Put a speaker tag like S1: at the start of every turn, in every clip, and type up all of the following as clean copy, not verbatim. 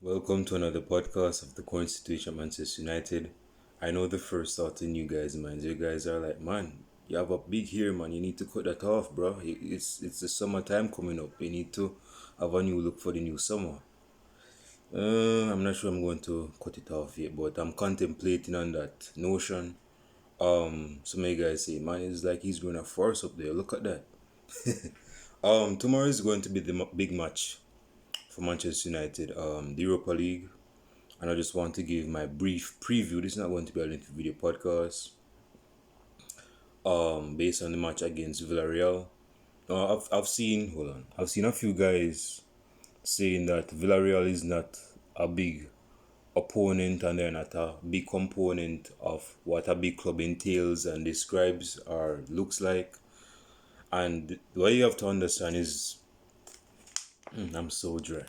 S1: Welcome to another podcast of the current situation at Manchester United. I know the first thought in you guys' minds, you guys are like, man, you have a big hair, man. You need to cut that off, bro. It's the summertime coming up. You need to have a new look for the new summer. I'm not sure I'm going to cut it off yet, but I'm contemplating on that notion. Some of you guys say, man, it's like he's going to force up there. Look at that. Tomorrow is going to be the big match for Manchester United, the Europa League. And I just want to give my brief preview. This is not going to be a lengthy video podcast. Based on the match against Villarreal. I've seen a few guys saying that Villarreal is not a big opponent and they're not a big component of what a big club entails and describes or looks like. And what you have to understand is, I'm so dry.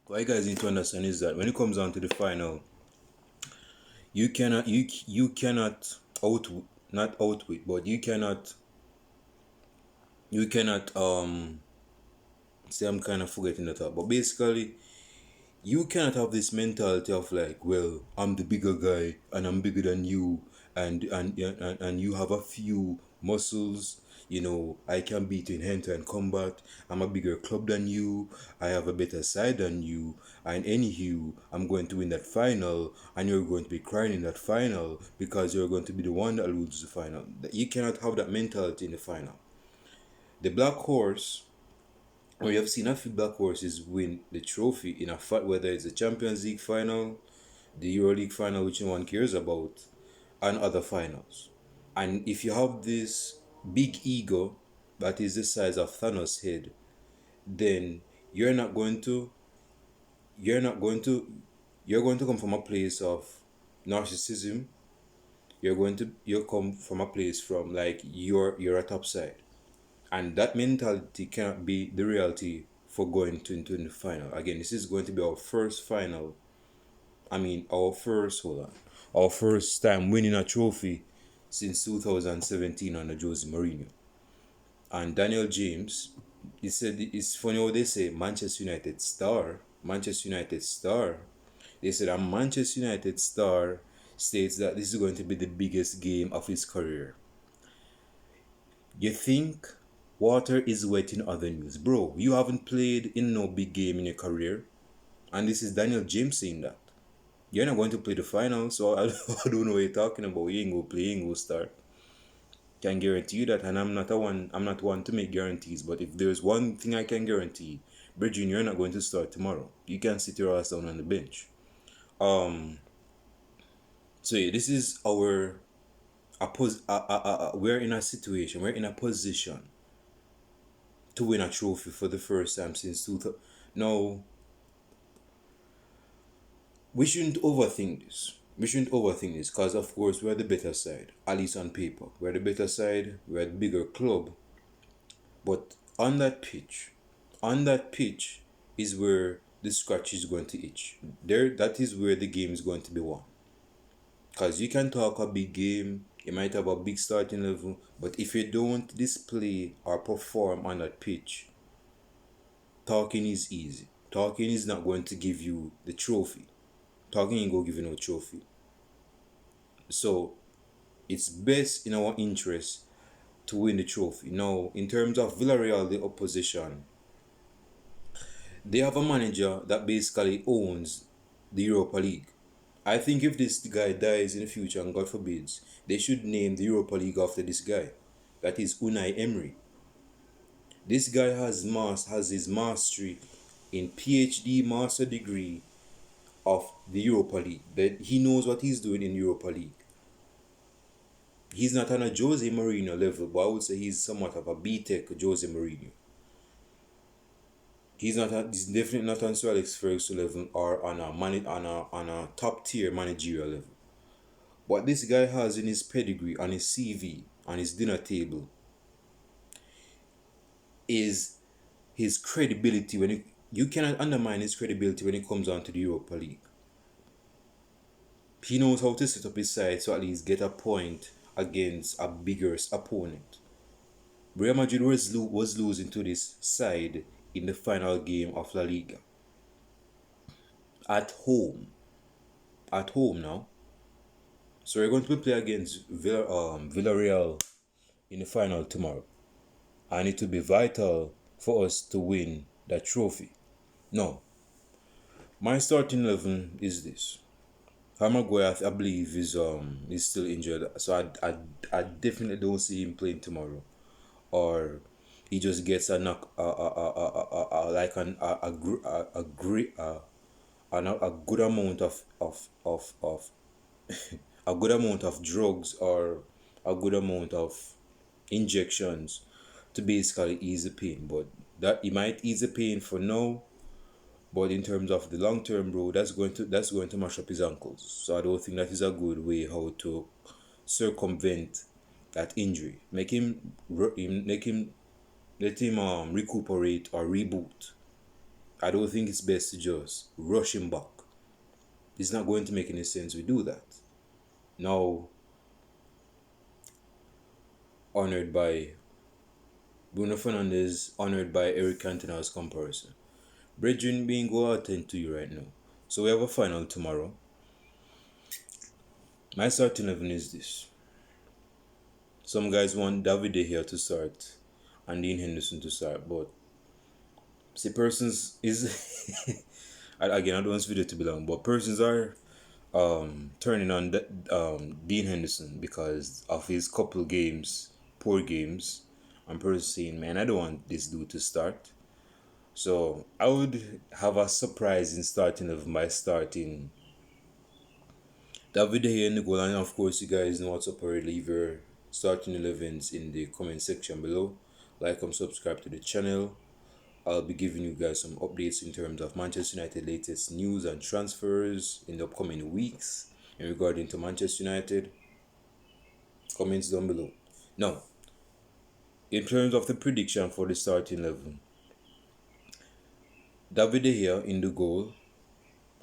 S1: What you guys need to understand is that when it comes down to the final, you cannot not outwit, but you cannot say I'm kind of forgetting that up. But basically, you cannot have this mentality of like, well, I'm the bigger guy and I'm bigger than you, and you have a few muscles. You know, I can beat you in hand-to-hand combat. I'm a bigger club than you. I have a better side than you. And anywho, I'm going to win that final, and you're going to be crying in that final because you're going to be the one that loses the final. You cannot have that mentality in the final. The Black Horse, or you have seen a few Black Horses win the trophy in a fight, whether it's the Champions League final, the Euro League final, which no one cares about, and other finals. And if you have this big ego that is the size of Thanos' head, then you're going to come from a place of narcissism. You'll come from a place from like you're a top side. And that mentality cannot be the reality for going into the final. Again, this is going to be our first final. Our first time winning a trophy since 2017 under Jose Mourinho. And Daniel James, he said, it's funny how they say Manchester United star. They said a Manchester United star states that this is going to be the biggest game of his career. You think water is wet in other news? Bro, you haven't played in no big game in your career. And this is Daniel James saying that. You're not going to play the final, so I don't know what you're talking about. You ain't going to play, you ain't going to start. Can guarantee you that, and I'm not one to make guarantees, but if there's one thing I can guarantee, Bridging, you're not going to start tomorrow. You can sit your ass down on the bench. So yeah, this is we're in a situation, we're in a position to win a trophy for the first time since 2000. Now, we shouldn't overthink this. Because, of course, we're the better side, at least on paper. We're the better side, we're the bigger club. But on that pitch is where the scratch is going to itch. That is where the game is going to be won. Because you can talk a big game, you might have a big starting level, but if you don't display or perform on that pitch, talking is easy. Talking is not going to give you the trophy. Talking ain't going to give you no trophy. So, it's best in our interest to win the trophy. Now, in terms of Villarreal, the opposition, they have a manager that basically owns the Europa League. I think if this guy dies in the future, and God forbids, they should name the Europa League after this guy. That is Unai Emery. This guy has his mastery in PhD master degree of the Europa League. That he knows what he's doing in Europa League. He's not on a Jose Mourinho level, but I would say he's somewhat of a B-Tech Jose Mourinho. He's definitely not on Sir Alex Ferguson level or on a top tier managerial level. What this guy has in his pedigree, on his CV, on his dinner table, is his credibility. You cannot undermine his credibility when it comes down to the Europa League. He knows how to set up his side to at least get a point against a bigger opponent. Real Madrid was losing to this side in the final game of La Liga. At home. At home now. So we're going to play against Villarreal in the final tomorrow. And it will be vital for us to win that trophy. Now, my starting 11 is this. Maguire, I believe, is still injured, so I definitely don't see him playing tomorrow, or he just gets a knock, like a great, a good amount of a good amount of drugs or a good amount of injections to basically ease the pain. But that it might ease the pain for now, but in terms of the long term, bro, that's going to mash up his ankles. So I don't think that is a good way how to circumvent that injury. Make him let him recuperate or reboot. I don't think it's best to just rush him back. It's not going to make any sense we do that. Now, honored by Bruno Fernandes, honored by Eric Cantona's comparison. Brethren, being go attend to you right now. So we have a final tomorrow. My starting 11 is this. Some guys want David De Gea to start and Dean Henderson to start, but see, persons is again, I don't want this video to be long, but persons are turning on Dean Henderson because of his couple games, poor games, and persons saying, man, I don't want this dude to start. So I would have a surprise in starting of my starting David De Gea in the goal, and of course you guys know what's up already. Leave your starting 11s in the comment section below. Like and subscribe to the channel. I'll be giving you guys some updates in terms of Manchester United latest news and transfers in the upcoming weeks in regarding to Manchester United. Comments down below. Now, in terms of the prediction for the starting 11, David De Gea in the goal.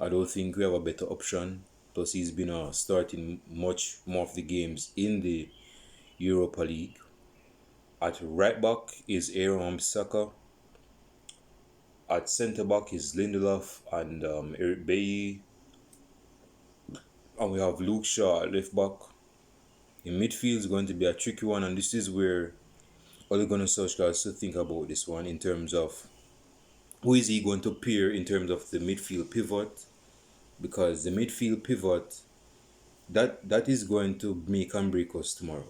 S1: I don't think we have a better option. Plus, he's been starting much more of the games in the Europa League. At right back is Aaron Saka. At centre back is Lindelof and Eric Bailly. And we have Luke Shaw at left back. In midfield is going to be a tricky one, and this is where Ole Gunnar Solskjaer has to think about this one in terms of who is he going to pair in terms of the midfield pivot, because the midfield pivot that is going to make and break us tomorrow.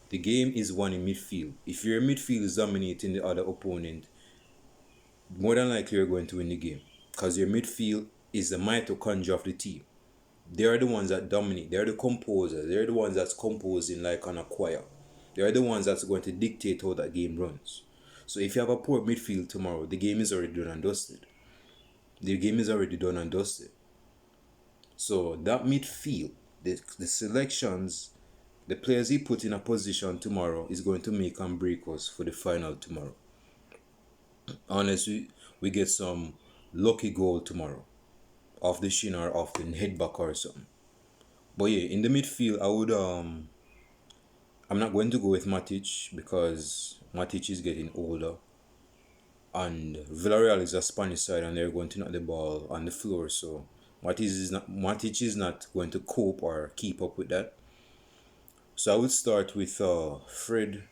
S1: The game is won in midfield. If your midfield is dominating the other opponent, more than likely you're going to win the game, because your midfield is the mitochondria of the team. They are the ones that dominate. They are the composers. They are the ones that's composing like on a choir. They are the ones that's going to dictate how that game runs. So if you have a poor midfield tomorrow, the game is already done and dusted. The game is already done and dusted. So that midfield, the selections, the players he put in a position tomorrow is going to make and break us for the final tomorrow. Unless we get some lucky goal tomorrow, off the shin or off the head back or something. But yeah, in the midfield, I would I'm not going to go with Matic because Matic is getting older, and Villarreal is a Spanish side and they're going to knock the ball on the floor, so Matic is not going to cope or keep up with that. So I would start with Fred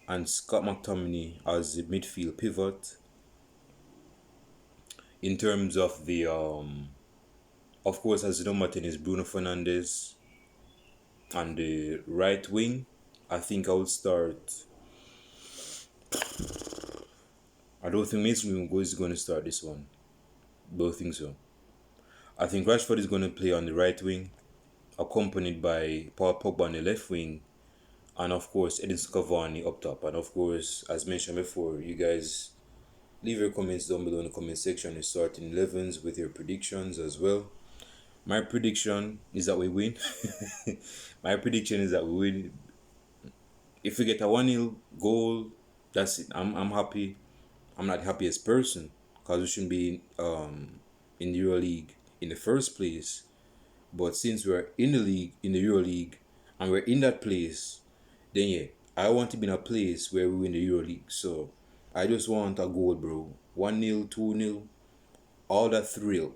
S1: and Scott McTominay as the midfield pivot. In terms of the of course, as the number 10 is Bruno Fernandes. On the right wing, I think I would start. I don't think Mason is going to start this one. Don't think so. I think Rashford is going to play on the right wing, accompanied by Paul Pogba on the left wing, and of course Edinson Cavani up top. And of course, as mentioned before, you guys leave your comments down below in the comment section and starting 11s with your predictions as well. My prediction is that we win. My prediction is that we win. If we get a 1-0 goal, that's it. I'm happy. I'm not the happiest person because we shouldn't be in the Euro League in the first place. But since we're in the league, in the Euro League, and we're in that place, then yeah, I want to be in a place where we win the Euro League. So I just want a goal, bro. 1-0, 2-0, all that thrill.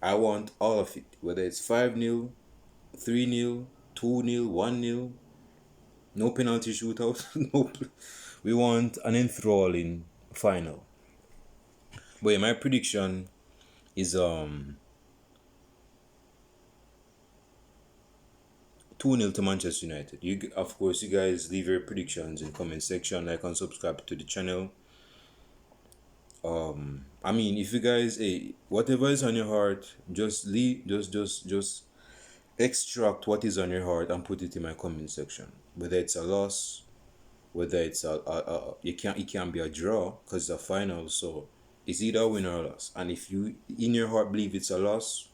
S1: I want all of it. Whether it's 5-0, 3-0, 2-0, 1-0, no penalty shootout. No. We want an enthralling final. But yeah, my prediction is 2-0 to Manchester United. You, of course, you guys leave your predictions in comment section, like and subscribe to the channel. I mean, if you guys, whatever is on your heart, just leave, just extract what is on your heart and put it in my comment section. Whether it's a loss, whether it's it can be a draw because it's a final, so it's either a win or a loss. And if you in your heart believe it's a loss,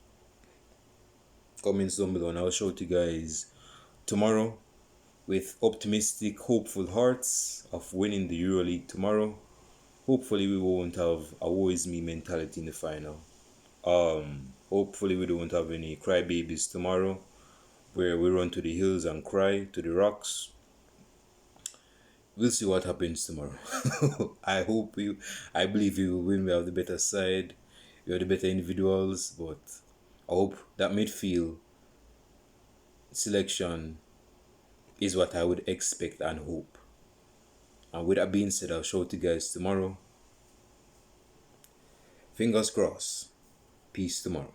S1: comments down below, and I'll show it to you guys tomorrow with optimistic, hopeful hearts of winning the Euro League tomorrow. Hopefully we won't have a woe is me mentality in the final. Hopefully we don't have any crybabies tomorrow where we run to the hills and cry to the rocks. We'll see what happens tomorrow. I believe you will win. We have the better side. We have the better individuals, but I hope that midfield selection is what I would expect and hope. And with that being said, I'll show it to you guys tomorrow. Fingers crossed. Peace tomorrow.